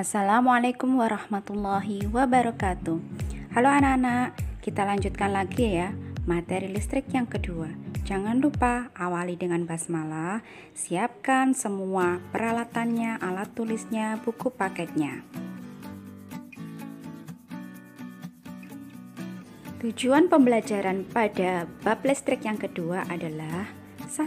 Assalamualaikum warahmatullahi wabarakatuh. Halo anak-anak, kita lanjutkan lagi ya materi listrik yang kedua. Jangan lupa awali dengan basmalah, siapkan semua peralatannya, alat tulisnya, buku paketnya. Tujuan pembelajaran pada bab listrik yang kedua adalah 1.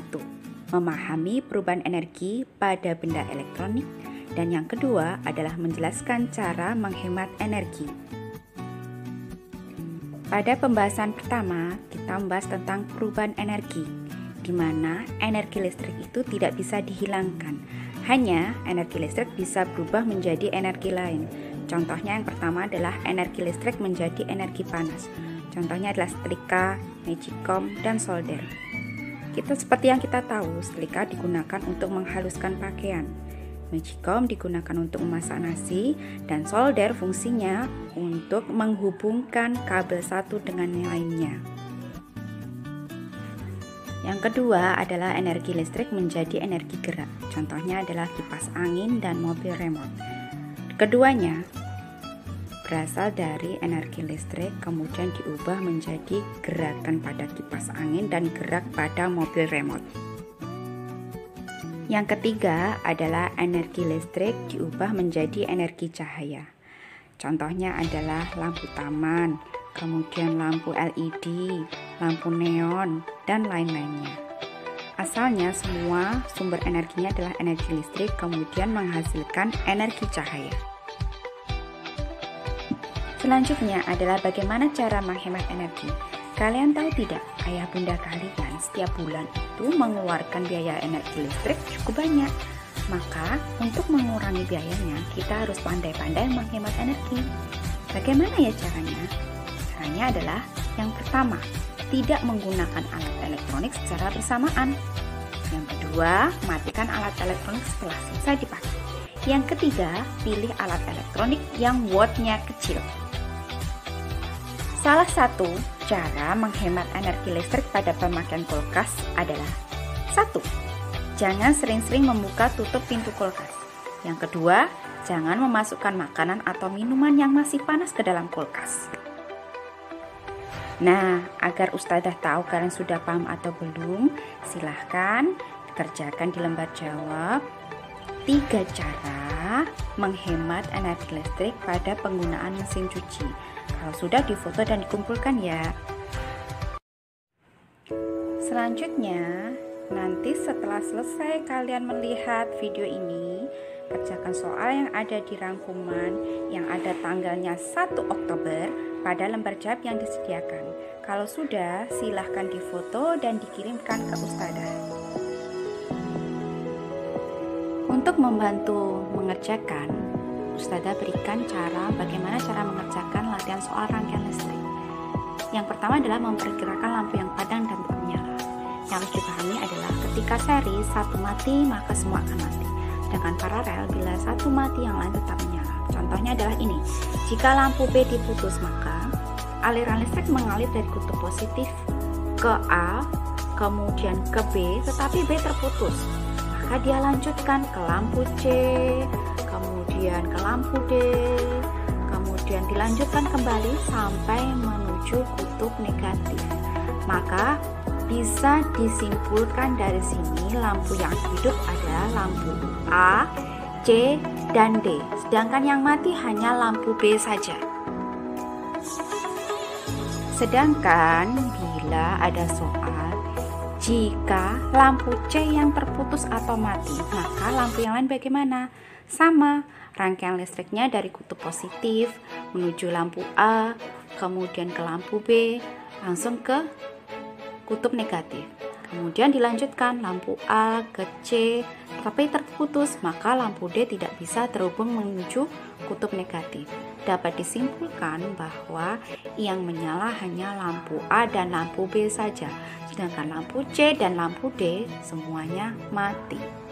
Memahami perubahan energi pada benda elektronik. Dan yang kedua adalah menjelaskan cara menghemat energi. Pada pembahasan pertama, kita membahas tentang perubahan energi, di mana energi listrik itu tidak bisa dihilangkan. Hanya energi listrik bisa berubah menjadi energi lain. Contohnya yang pertama adalah energi listrik menjadi energi panas. Contohnya adalah setrika, magicom, dan solder. Seperti yang kita tahu, setrika digunakan untuk menghaluskan pakaian. Magicom digunakan untuk memasak nasi, dan solder fungsinya untuk menghubungkan kabel satu dengan yang lainnya. Yang kedua adalah energi listrik menjadi energi gerak. Contohnya adalah kipas angin dan mobil remote. Keduanya berasal dari energi listrik kemudian diubah menjadi gerakan pada kipas angin dan gerak pada mobil remote. Yang ketiga adalah energi listrik diubah menjadi energi cahaya. Contohnya adalah lampu taman, kemudian lampu LED, lampu neon, dan lain-lainnya. Asalnya semua sumber energinya adalah energi listrik kemudian menghasilkan energi cahaya. Selanjutnya adalah bagaimana cara menghemat energi. Kalian tahu tidak, ayah bunda kalian setiap bulan itu mengeluarkan biaya energi listrik cukup banyak. Maka untuk mengurangi biayanya, kita harus pandai-pandai menghemat energi. Bagaimana ya caranya? Caranya adalah yang pertama, tidak menggunakan alat elektronik secara bersamaan. Yang kedua, matikan alat elektronik setelah selesai dipakai. Yang ketiga, pilih alat elektronik yang wattnya kecil. Salah satu cara menghemat energi listrik pada pemakaian kulkas adalah 1. Jangan sering-sering membuka tutup pintu kulkas. Yang kedua, jangan memasukkan makanan atau minuman yang masih panas ke dalam kulkas. Nah, agar Ustadzah tahu kalian sudah paham atau belum, silahkan kerjakan di lembar jawab 3 cara menghemat energi listrik pada penggunaan mesin cuci. Kalau sudah difoto dan dikumpulkan ya. Selanjutnya, nanti setelah selesai kalian melihat video ini, kerjakan soal yang ada di rangkuman yang ada tanggalnya 1 Oktober pada lembar jawab yang disediakan. Kalau sudah, silahkan difoto dan dikirimkan ke Ustadzah. Untuk membantu mengerjakan, Ustadzah berikan bagaimana cara mengerjakan latihan soal rangkaian listrik. Yang pertama adalah memperkirakan lampu yang padam dan tetap menyala. Yang harus dipahami adalah ketika seri satu mati maka semua akan mati. Dengan paralel, bila satu mati yang lain tetap menyala. Contohnya adalah ini. Jika lampu B diputus maka aliran listrik mengalir dari kutub positif ke A, kemudian ke B, tetapi B terputus. Maka dia lanjutkan ke lampu C, kemudian ke lampu D, kemudian dilanjutkan kembali sampai menuju kutub negatif. Maka bisa disimpulkan dari sini lampu yang hidup adalah lampu A, C, dan D. Sedangkan yang mati hanya lampu B saja. Sedangkan bila ada soal, jika lampu C yang terputus atau mati, maka lampu yang lain bagaimana? Sama, rangkaian listriknya dari kutub positif menuju lampu A, kemudian ke lampu B, langsung ke kutub negatif. Kemudian dilanjutkan lampu A ke C, tapi terputus, maka lampu D tidak bisa terhubung menuju kutub negatif. Dapat disimpulkan bahwa yang menyala hanya lampu A dan lampu B saja, sedangkan lampu C dan lampu D semuanya mati.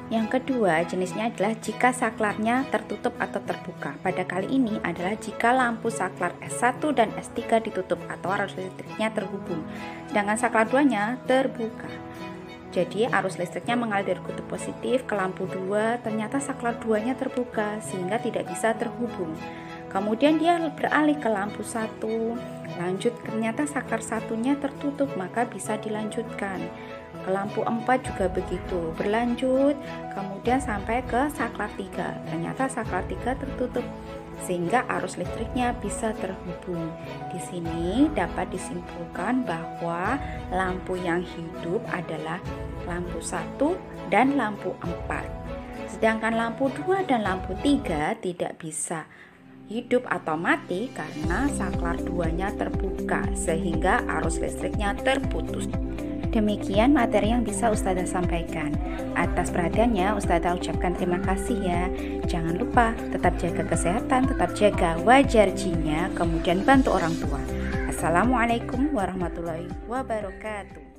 Yang kedua jenisnya adalah jika saklarnya tertutup atau terbuka. Pada kali ini adalah jika lampu saklar S1 dan S3 ditutup atau arus listriknya terhubung, sedangkan saklar 2-nya terbuka. Jadi arus listriknya mengalir dari kutub positif ke lampu 2, ternyata saklar 2-nya terbuka sehingga tidak bisa terhubung. Kemudian dia beralih ke lampu 1, lanjut ternyata saklar 1-nya tertutup, maka bisa dilanjutkan. Ke lampu 4 juga begitu, berlanjut kemudian sampai ke saklar 3, ternyata saklar 3 tertutup sehingga arus listriknya bisa terhubung. Di sini dapat disimpulkan bahwa lampu yang hidup adalah lampu 1 dan lampu 4. Sedangkan lampu 2 dan lampu 3 tidak bisa hidup atau mati karena saklar 2-nya terbuka sehingga arus listriknya terputus. Demikian materi yang bisa Ustazah sampaikan. Atas perhatiannya Ustazah ucapkan terima kasih ya. Jangan lupa tetap jaga kesehatan, tetap jaga wajar jinya, kemudian bantu orang tua. Assalamualaikum warahmatullahi wabarakatuh.